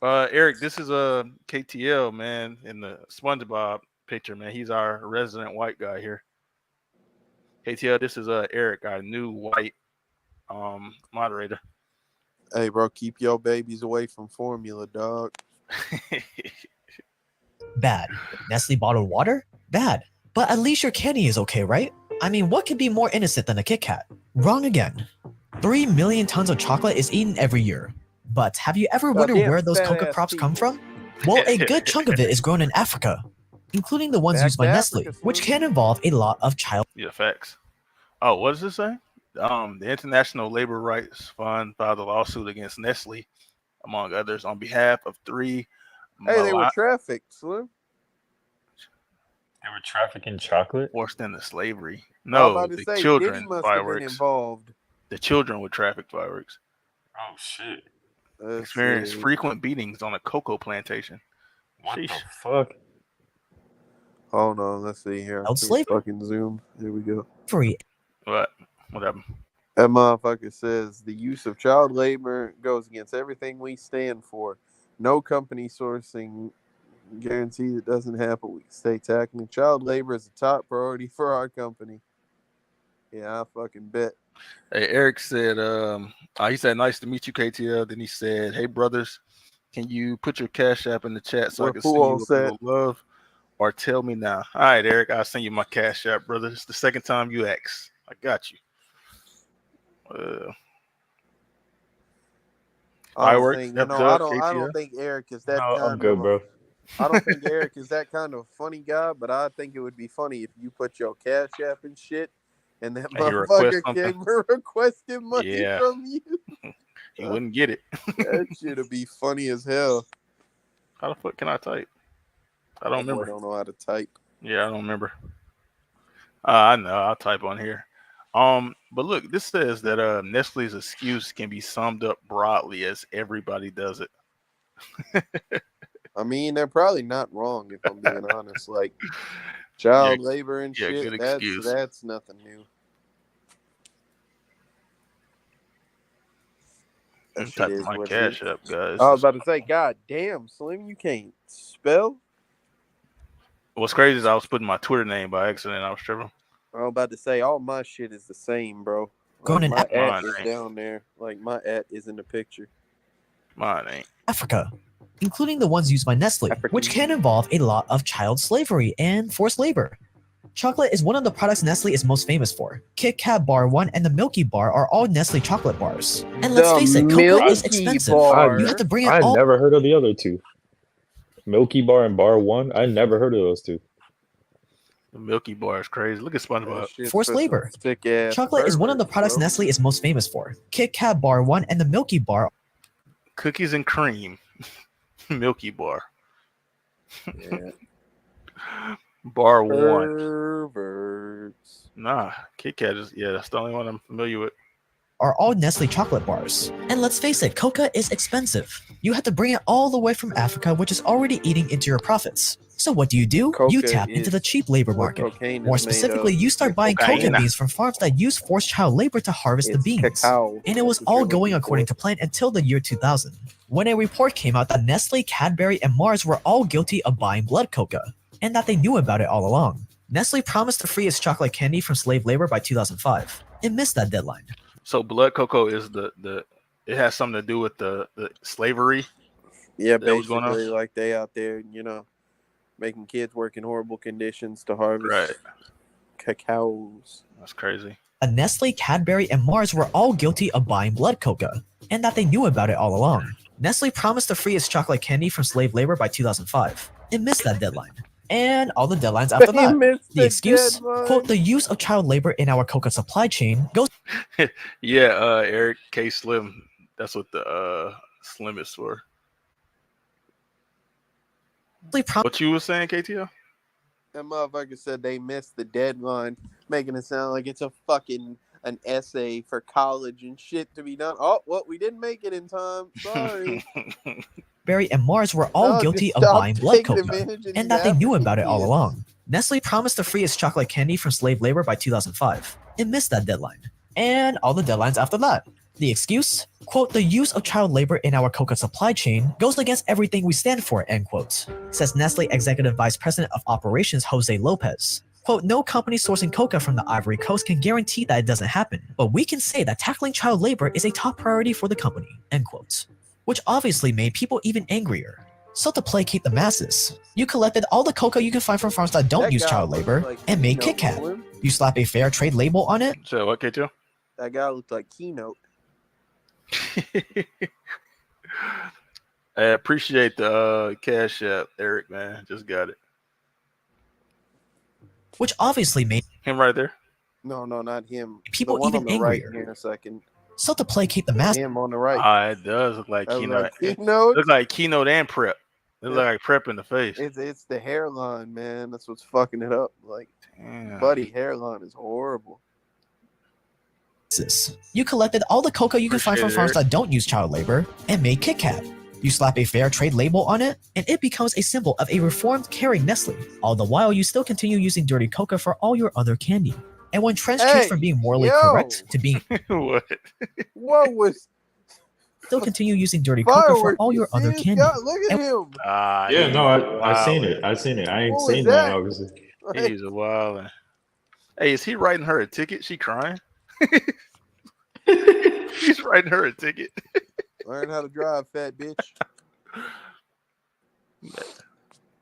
Eric, this is a KTL, man, in the SpongeBob picture, man. He's our resident white guy here. KTL, this is Eric, our new white moderator. Hey, bro, keep your babies away from formula, dog. Bad. Nestle bottled water? Bad. But at least your candy is okay, right? I mean, what could be more innocent than a Kit Kat? Wrong again. 3 million tons of chocolate is eaten every year. But have you ever wondered where those cocoa crops come from? Well, a good chunk of it is grown in Africa, including the ones used by Nestle, which can involve a lot of child. Yeah, facts. Oh, what does it say? The International Labor Rights Fund filed a lawsuit against Nestle, among others, on behalf of 3. Hey, they were trafficked, Slim. They were trafficking chocolate? Forced into slavery. I'm No, about to the say, children Diddy must have been fireworks. involved. The children would traffic fireworks. Oh shit! Experienced frequent beatings on a cocoa plantation. What Sheesh. the fuck? Hold on, let's see here. Child slavery. Fucking zoom. Here we go. What? What happened? That motherfucker says the use of child labor goes against everything we stand for. No company sourcing guarantees it doesn't happen. We stay tackling child labor is a top priority for our company. Yeah, I fucking bet. Hey, Eric said, he said, nice to meet you, KTL. Then he said, hey, brothers, can you put your Cash App in the chat so I can send you a little love? Or tell me now. All right, Eric, I'll send you my Cash App, brother. It's the second time you ask. I got you. Fireworks. I don't think Eric is that kind I'm good, bro. I don't think Eric is that kind of funny guy, but I think it would be funny if you put your Cash App and shit, and that motherfucker came requesting money from you. He wouldn't get it. That shit would be funny as hell. How the fuck can I type? I don't remember. I don't know how to type. Yeah, I don't remember. I know. I'll type on here. But look, this says that Nestle's excuse can be summed up broadly as everybody does it. I mean, they're probably not wrong if I'm being honest. Like child labor and shit, that's nothing new. I'm typing my Cash App, guys. I was about to say, God damn, Slim, you can't spell. What's crazy is I was putting my Twitter name by accident. I was tripping. I was about to say, all my shit is the same, bro. Going my in at is down there. Like my at is in the picture. Mine ain't. Africa, including the ones used by Nestle, which can involve a lot of child slavery and forced labor. Chocolate is one of the products Nestle is most famous for. Kit Kat Bar 1 and the Milky Bar are all Nestle chocolate bars. And let's face it, cocoa is expensive. You have to bring it all. I never heard of the other two. Milky Bar and Bar 1? I never heard of those two. The Milky Bar is crazy. Look at SpongeBob. Forced labor. Chocolate is one of the products Nestle is most famous for. Kit Kat Bar 1 and the Milky Bar. Cookies and cream. Milky Bar. Yeah. Bar 1. Perverts. Nah, Kit Kat is, that's the only one I'm familiar with. Are all Nestle chocolate bars. And let's face it, coca is expensive. You have to bring it all the way from Africa, which is already eating into your profits. So what do? You tap into the cheap labor market. More specifically, you start buying coca beans from farms that use forced child labor to harvest the beans. Cacao. And it was all going according to plan until the year 2000, when a report came out that Nestle, Cadbury, and Mars were all guilty of buying blood coca, and that they knew about it all along. Nestle promised to free its chocolate candy from slave labor by 2005. It missed that deadline. So blood cocoa is it has something to do with the slavery. Yeah, basically like they out there, making kids work in horrible conditions to harvest cacaos. That's crazy. Nestle, Cadbury, and Mars were all guilty of buying blood coca, and that they knew about it all along. Nestle promised to free its chocolate candy from slave labor by 2005. It missed that deadline. And all the deadlines after that. The excuse, quote, the use of child labor in our coca supply chain goes... Eric K. Slim. That's what the Slim is for. What you were saying, KTL? That motherfucker said they missed the deadline, making it sound like it's an essay for college and shit to be done. Oh, well, we didn't make it in time. Sorry. Berry and Mars were all guilty of buying blood coca, and that they knew about it all along. Nestle promised to free its chocolate candy from slave labor by 2005. It missed that deadline. And all the deadlines after that. The excuse, quote, the use of child labor in our coca supply chain goes against everything we stand for, end quote, says Nestle Executive Vice President of Operations Jose Lopez. Quote, no company sourcing coca from the Ivory Coast can guarantee that it doesn't happen, but we can say that tackling child labor is a top priority for the company, end quote. Which obviously made people even angrier. So to placate the masses, you collected all the coca you can find from farms that don't use child labor and made Kit Kat. You slap a fair trade label on it. So what, K2? That guy looked like Keynote. I appreciate the Cash App, Eric, man. Just got it. Which obviously made him right there. No, not him. People the one even on the angrier. right here in a second. So to placate the masses. Him on the right. It does look like Keynote. Keynote. Looks like Keynote and Prep. look like prep in the face. It's the hairline, man. That's what's fucking it up. Like, Damn. buddy, hairline is horrible. You collected all the cocoa you can find from Appreciate it, farms Eric. that don't use child labor and made Kit Kat. You slap a fair trade label on it, and it becomes a symbol of a reformed, caring Nestle. All the while, you still continue using dirty cocoa for all your other candy. And when trends change from being morally correct to being what? What was? Still continue using dirty cocoa for all your other candy. Look at him. Yeah, no, I seen it. I seen it. I ain't seen that, obviously. He's a wild. Hey, is he writing her a ticket? She crying? He's writing her a ticket. Learn how to drive, fat bitch.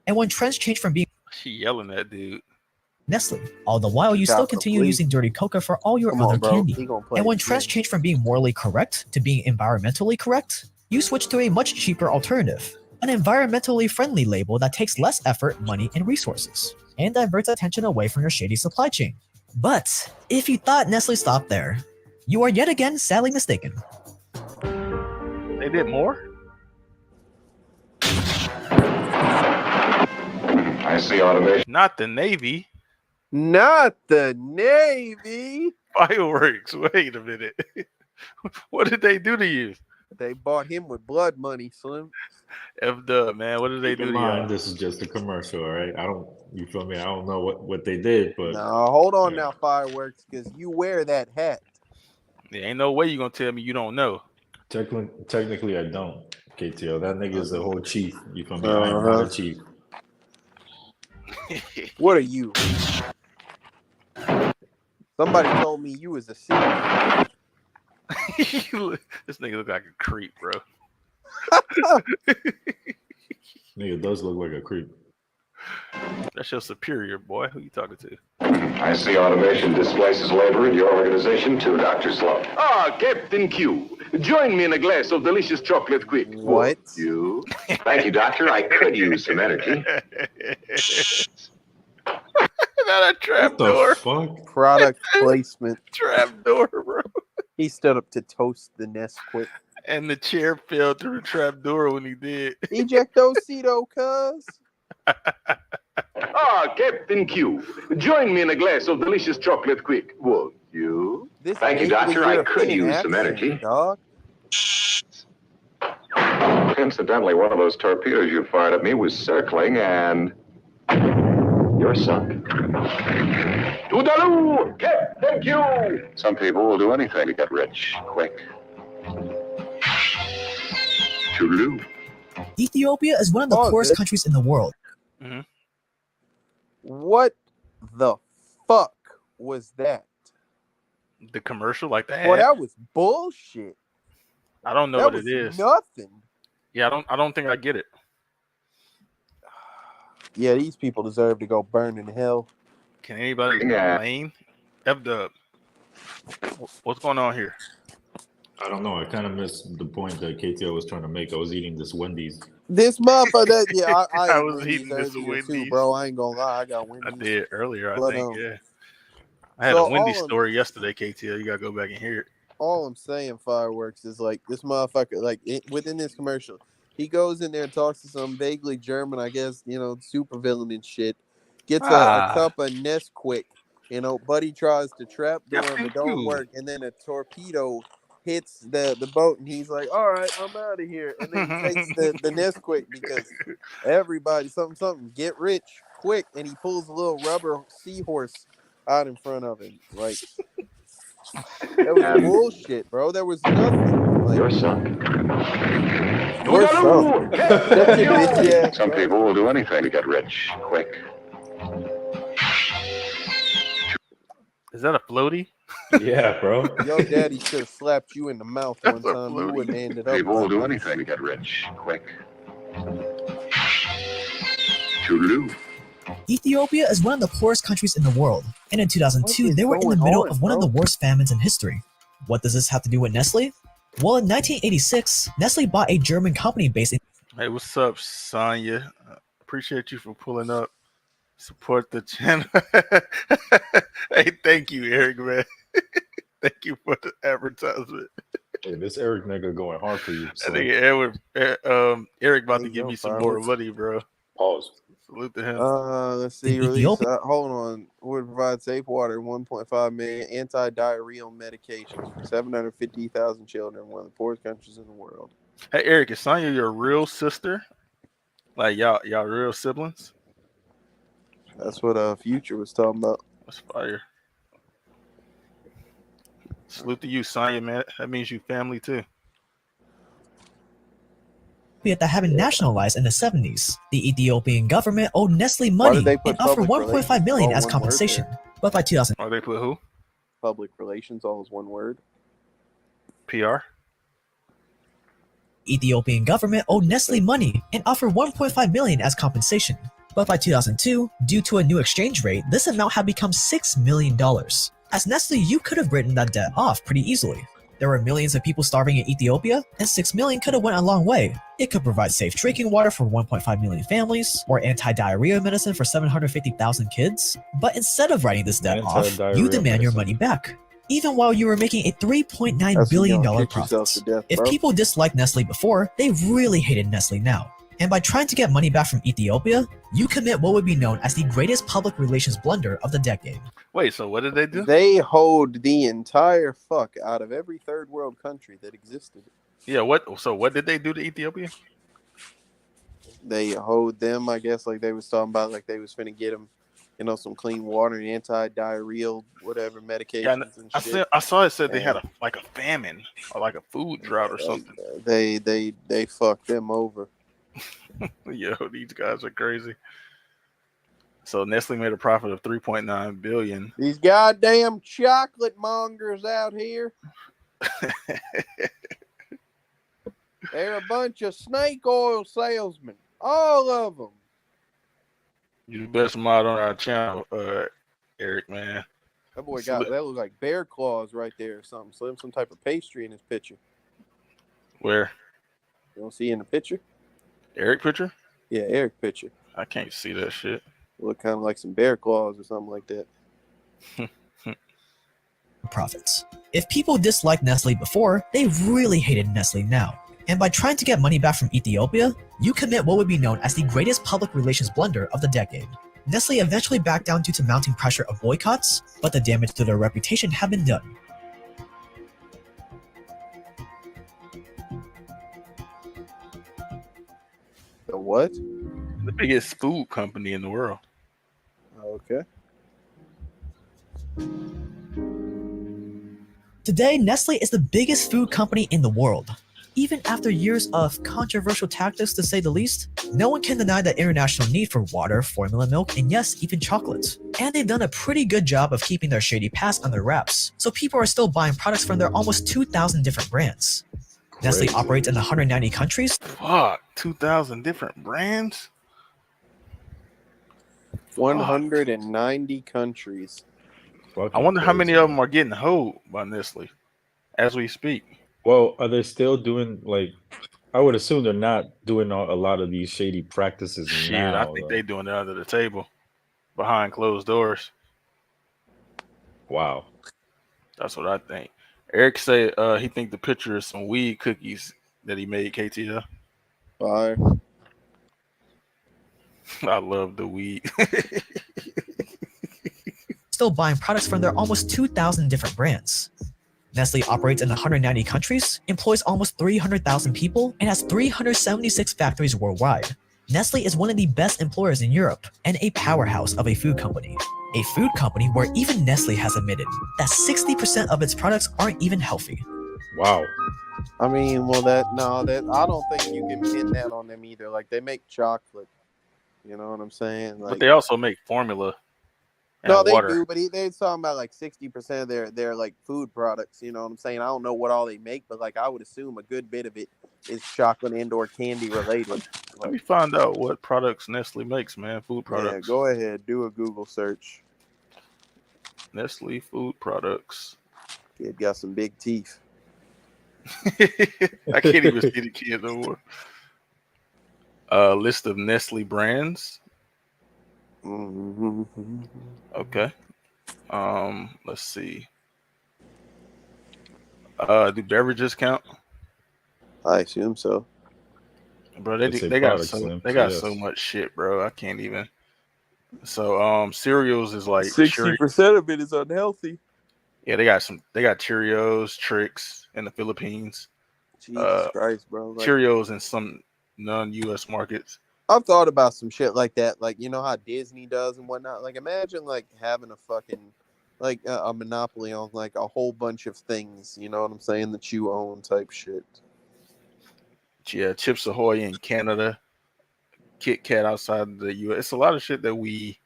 And when trends change from being She yelling at dude. Nestle, all the while you still continue using dirty cocoa for all your other candy. And when trends change from being morally correct to being environmentally correct, you switch to a much cheaper alternative, an environmentally friendly label that takes less effort, money, and resources, and diverts attention away from your shady supply chain. But if you thought Nestle stopped there, you are yet again sadly mistaken. They did more? I see automation. Not the Navy. Not the Navy. Fireworks. Wait a minute. What did they do to you? They bought him with blood money, Slim. F-Dub, man. What did they do to you? This is just a commercial, all right? You feel me? I don't know what they did, but No, hold on now, Fireworks, because you wear that hat. There ain't no way you gonna tell me you don't know. technically I don't. KTO, that nigga is the whole chief. You feel me? I am not a chief. What are you? Somebody told me you was a C. This nigga look like a creep, bro. Nigga does look like a creep. That's your superior, boy. Who you talking to? I see automation displaces labor in your organization too, Dr. Sloan. Ah, Captain Q. Join me in a glass of delicious chocolate quick. What? You? Thank you, Doctor. I could use some energy. Not a trap door. Fuck? Product placement. Trap door, bro. He stood up to toast the Nesquik. And the chair fell through the trap door when he did. Ejectocito, cuz. Ah, Captain Q. Join me in a glass of delicious chocolate quick. Won't you? Thank you, Doctor. I could use some energy. Dog. Incidentally, one of those torpedoes you fired at me was circling, and you're sunk. Toodaloo, Captain Q. Some people will do anything to get rich quick. Toodaloo. Ethiopia is one of the poorest countries in the world. Mm-hmm. What the fuck was that? The commercial, like that. Well, that was bullshit. I don't know That what was it is. nothing. Yeah, I don't think I get it. Yeah, these people deserve to go burn in hell. Can anybody explain? F-Dub. What's going on here? I don't know. I kind of missed the point that KTO was trying to make. I was eating this Wendy's. This motherfucker, yeah, I was eating this Wendy's Wendy's too, bro. I ain't gonna lie, I got Wendy's. I did earlier, I But, think, yeah. I had a Wendy's story yesterday, KTO. You gotta go back and hear it. All I'm saying, Fireworks, is like this motherfucker, like within this commercial, he goes in there and talks to some vaguely German, I guess, supervillain and shit. Gets a cup of Nesquik. Buddy tries to trap door him, it don't work, and then a torpedo hits the boat, and he's like, "All right, I'm out of here." And then he takes the Nesquik because everybody something get rich quick, and he pulls a little rubber seahorse out in front of him. Like that was bullshit, bro. There was nothing. Like, You're sunk. You're sunk. Shut your bitch ass. Some people will do anything to get rich quick. Is that a floaty? Yeah, bro. Your daddy should have slapped you in the mouth one time. You wouldn't have ended up. People will do anything to get rich quick. Toodaloo. Ethiopia is one of the poorest countries in the world, and in 2002 they were in the middle of one of the worst famines in history. What does this have to do with Nestle? Well, in 1986, Nestle bought a German company based in... Hey, what's up, Sonya? Appreciate you for pulling up. Support the channel. Hey, thank you, Eric, man. Thank you for the advertisement. Hey, this Eric nigga going hard for you. I think Eric about to There you give go, me some more pilots. money, bro. Pause. Salute to him. Let's see. Release. Hold on. Would provide safe water, 1.5 million anti-diarrheal medications for 750,000 children in one of the poorest countries in the world. Hey, Eric, is Sonya your real sister? Like y'all real siblings? That's what Future was talking about. That's fire. Salute to you, Sonya, man. That means you family too. That had been nationalized in the 70s. The Ethiopian government owed Nestle Why money did they put and offered public 1.5 relations? million All as one word compensation. there. But by 2000, Or they put who? Public relations, all is one word. PR. Ethiopian government owed Nestle money and offered 1.5 million as compensation. But by 2002, due to a new exchange rate, this amount had become $6 million. As Nestle, you could have written that debt off pretty easily. There were millions of people starving in Ethiopia, and 6 million could have went a long way. It could provide safe drinking water for 1.5 million families, or anti-diarrhea medicine for 750,000 kids. But instead of writing this debt off, you Anti-diarrhea demand your medicine. money back. Even while you were making a $3.9 That's billion when you don't kick yourself profit. to death, If bro. people disliked Nestle before, they really hated Nestle now. And by trying to get money back from Ethiopia, you commit what would be known as the greatest public relations blunder of the decade. Wait, so what did they do? They hoed the entire fuck out of every third world country that existed. Yeah, what did they do to Ethiopia? They hoed them, I guess, like they was talking about, like they was finna get them, some clean water and anti-diarrheal, whatever, medications and shit. I saw it said they had a famine or like a food drought or something. They fucked them over. Yo, these guys are crazy. So Nestle made a profit of 3.9 billion. These goddamn chocolate mongers out here. They're a bunch of snake oil salesmen. All of them. You the best mod on our channel, Eric, man. That boy that look like bear claws right there or something. Slim, some type of pastry in his picture. Where? You don't see in the picture? Eric picture? Yeah, Eric picture. I can't see that shit. Look kind of like some bear claws or something like that. Profits. If people disliked Nestle before, they really hated Nestle now. And by trying to get money back from Ethiopia, you commit what would be known as the greatest public relations blunder of the decade. Nestle eventually backed down due to mounting pressure of boycotts, but the damage to their reputation had been done. The what? The biggest food company in the world. Okay. Today, Nestle is the biggest food company in the world. Even after years of controversial tactics, to say the least, no one can deny the international need for water, formula milk, and yes, even chocolate. And they've done a pretty good job of keeping their shady past under wraps, so people are still buying products from their almost 2,000 different brands. Nestle operates in 190 countries. Fuck, 2,000 different brands? 190 countries. I wonder how many of them are getting hoed by Nestle as we speak. Well, are they still doing, I would assume they're not doing a lot of these shady practices now. I think they're doing it under the table, behind closed doors. Wow. That's what I think. Eric said he think the picture is some weed cookies that he made, KTL. Fire. I love the weed. Still buying products from their almost 2,000 different brands. Nestle operates in 190 countries, employs almost 300,000 people, and has 376 factories worldwide. Nestle is one of the best employers in Europe, and a powerhouse of a food company. A food company where even Nestle has admitted that 60% of its products aren't even healthy. Wow. I mean, well, I don't think you can pin that on them either. Like, they make chocolate. You know what I'm saying? But they also make formula. No, they water. do, but they're talking about like 60% of their like food products. You know what I'm saying? I don't know what all they make, but like I would assume a good bit of it is chocolate and/or candy related. Let me find out what products Nestle makes, man. Food products. Yeah, go ahead, do a Google search. Nestle food products. Kid got some big teeth. I can't even see the kid no more. List of Nestle brands. Okay. Let's see. Do beverages count? I assume so. Bro, It's a they got product, so Slim, they so got yes. so much shit, bro. I can't even. So cereals is like 60% of it is unhealthy. Yeah, they got Cheerios, Trix in the Philippines. Jesus Christ, bro. Like, Cheerios in some non-US markets. I've thought about some shit like that. Like, you know how Disney does and whatnot? Like, imagine, like, having a fucking, like, a monopoly on, like, a whole bunch of things, you know what I'm saying, that you own type shit. Yeah, Chips Ahoy in Canada. Kit Kat outside the US. It's a lot of shit that we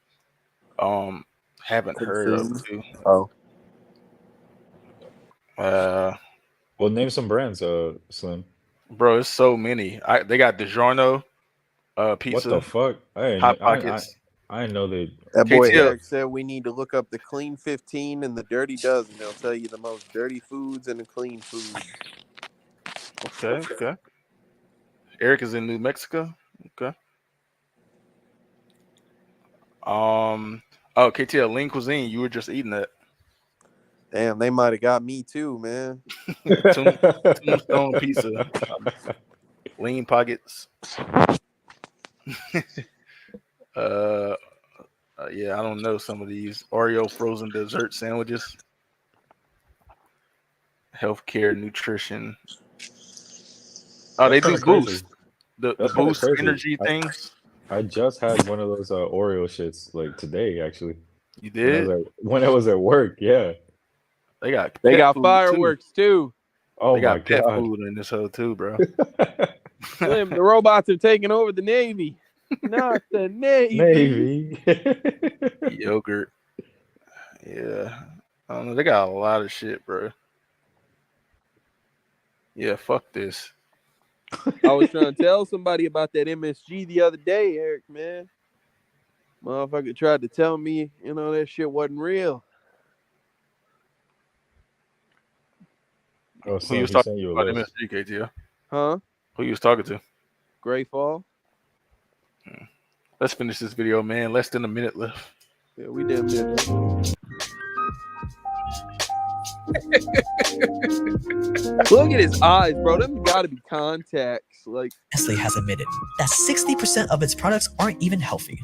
haven't heard of too. Oh. Well, name some brands, Slim. Bro, it's so many. They got DiGiorno pizza. What the fuck? Hot Pockets. I didn't know they. That boy KTL. Eric said we need to look up the Clean 15 and the Dirty Dozen. They'll tell you the most dirty foods and the clean foods. Okay. Eric is in New Mexico. Okay. Oh, KTL, Lean Cuisine. You were just eating that. Damn, they might have got me too, man. Tombstone pizza. Lean Pockets. Yeah, I don't know some of these Oreo frozen dessert sandwiches. Healthcare, nutrition. Oh, they do Boost. The Boost crazy. energy things. I just had one of those Oreo shits like today, actually. You did? When I was at work, yeah. They got fireworks too. Oh they got my pet God. food in this hoe too, bro. Slim, the robots have taken over the Navy. Not the Navy. Yogurt. Yeah. I don't know. They got a lot of shit, bro. Yeah, fuck this. I was trying to tell somebody about that MSG the other day, Eric, man. Motherfucker tried to tell me, you know, that shit wasn't real. Oh, Who you was talking about MSG, KTL? Huh? Who you was talking to? Gray Fall. Let's finish this video, man. Less than a minute left. Yeah, we damn near done. Look at his eyes, bro. Them gotta be contacts. Like, Nestle has admitted that 60% of its products aren't even healthy.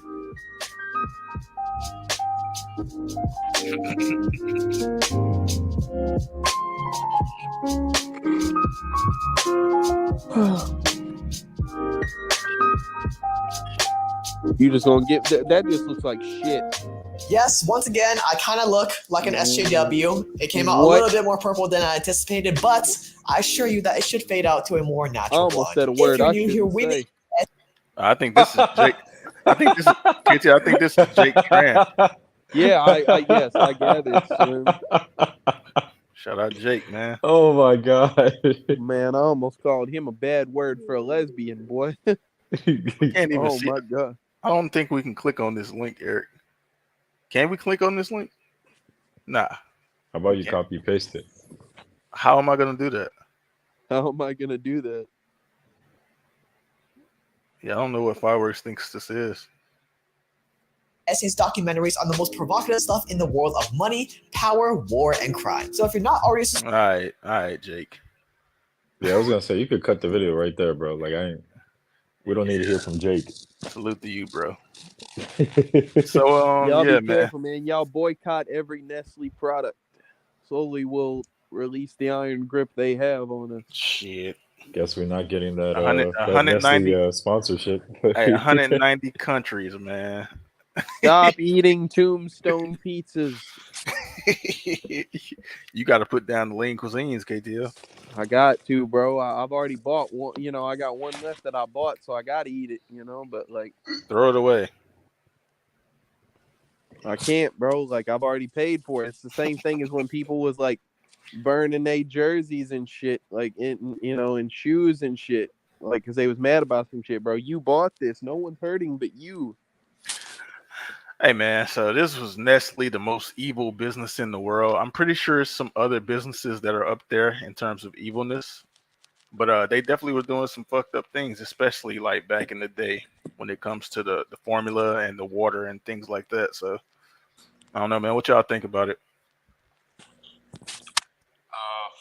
You just gonna get that? Just looks like shit. Yes, once again, I kind of look like an SJW. It came out a What? little bit more purple than I anticipated, but I assure you that it should fade out to a more I natural almost blonde. said a word If you're I new here, shouldn't we say. I think this is Jake. I think this is KTL. I think this is Jake Tran. Yeah, I yes, I gathered. Slim. Shout out Jake, man. Oh my God. Man, I almost called him a bad word for a lesbian, boy. Can't even Oh see. my God. I don't think we can click on this link, Eric. Can we click on this link? Nah. How about you copy paste it? How am I gonna do that? How am I gonna do that? Yeah, I don't know what Fireworks thinks this is. Nestle's documentaries on the most provocative stuff in the world of money, power, war, and crime. So if you're not already All right, Jake. Yeah, I was gonna say you could cut the video right there, bro. Like we don't need to hear from Jake. Salute to you, bro. So Y'all yeah, be man. careful, man. Y'all boycott every Nestle product. Slowly we'll release the iron grip they have on us. Shit. Guess we're not getting that, 190 Nestle, sponsorship. Hey, 190 countries, man. Stop eating Tombstone pizzas. You got to put down the lean cuisines, KTL. I got to, bro. I've already bought one. You know, I got one left that I bought, so I got to eat it, you know, but like, throw it away. I can't, bro. Like, I've already paid for it. It's the same thing as when people was like burning their jerseys and shit, like in, you know, in shoes and shit, like, because they was mad about some shit, bro. You bought this. No one's hurting but you. Hey, man, so this was Nestle, the most evil business in the world. I'm pretty sure there's some other businesses that are up there in terms of evilness, but they definitely were doing some fucked up things, especially like back in the day when it comes to the formula and the water and things like that. So I don't know, man. What y'all think about it?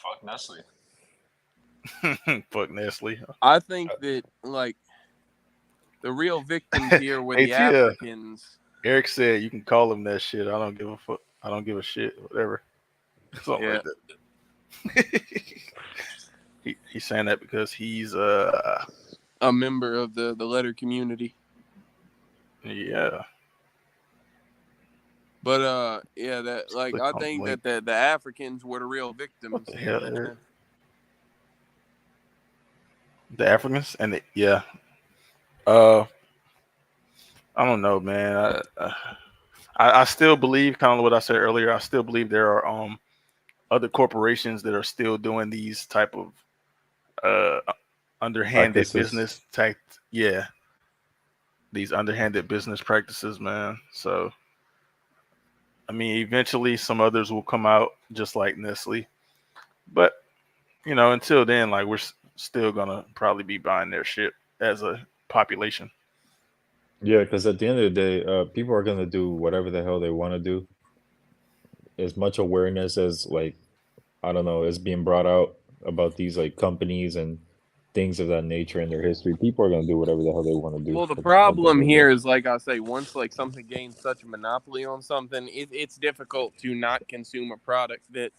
fuck Nestle. Fuck Nestle. I think that like the real victims here were the ATL. Africans. Eric said you can call him that shit. I don't give a fuck. I don't give a shit. Whatever. Something like that. He's saying that because he's a member of the letter community. Yeah. But yeah, that like I think that the Africans were the real victims. What the hell, Eric? The Africans and I don't know, man. I still believe, kind of what I said earlier. I still believe there are other corporations that are still doing these type of underhanded business these underhanded business practices, man. So I mean, eventually some others will come out just like Nestle, but you know, until then, like we're still gonna probably be buying their shit as a population. Yeah, because at the end of the day, people are gonna do whatever the hell they want to do. As much awareness as like, I don't know, is being brought out about these like companies and things of that nature in their history, people are gonna do whatever the hell they want to do. Well, the problem here is, like I say, once like something gains such a monopoly on something, it's difficult to not consume a product that,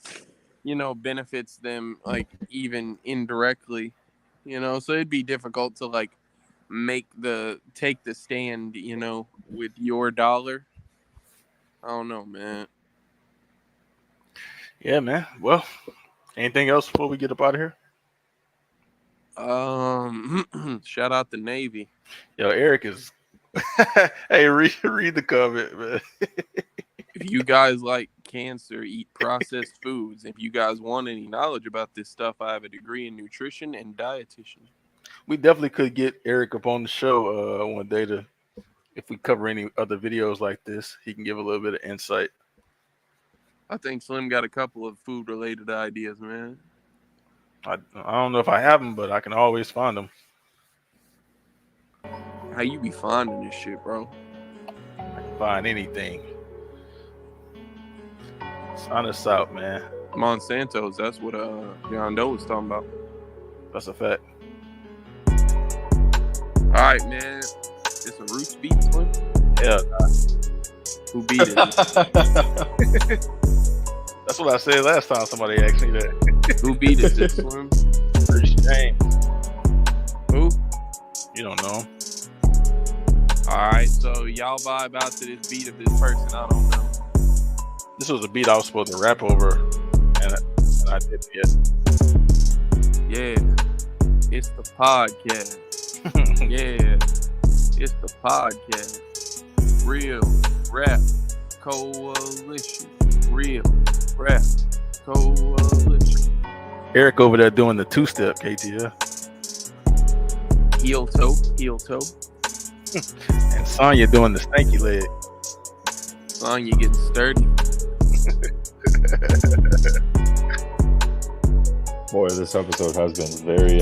you know, benefits them like even indirectly, you know. So it'd be difficult to like take the stand, you know, with your dollar. I don't know, man. Yeah, man. Well, anything else before we get up out of here? Shout out the Navy. Yo, Eric is. Hey, read the comment, man. If you guys like cancer, eat processed foods. If you guys want any knowledge about this stuff, I have a degree in nutrition and dietitian. We definitely could get Eric up on the show one day to, if we cover any other videos like this, he can give a little bit of insight. I think Slim got a couple of food-related ideas, man. I don't know if I have them, but I can always find them. How you be finding this shit, bro? I can find anything. Sign us out, man. Monsanto's, that's what John Doe was talking about. That's a fact. All right, man. It's a Roots beat, Slim? Hell nah. Who beat it? That's what I said last time somebody asked me that. Who beat it, this Slim? Rich James. Who? You don't know him. Alright, so y'all vibe out to this beat of this person, I don't know. This was a beat I was supposed to rap over, and I didn't yet. Yeah. It's the podcast. Yeah. It's the podcast. Real Rap Coalition. Real Rap Coalition. Eric over there doing the two-step, KTL. Heel toe. And Sonya doing the stanky leg. Sonya getting sturdy. Boy, this episode has been very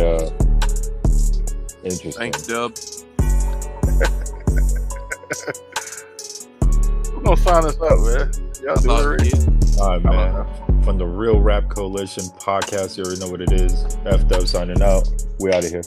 interesting. Thanks, Dub. We're gonna sign us up, man. Y'all do it right. All right, man. From the Real Rap Coalition podcast, you already know what it is. F Dub signing out. We out of here.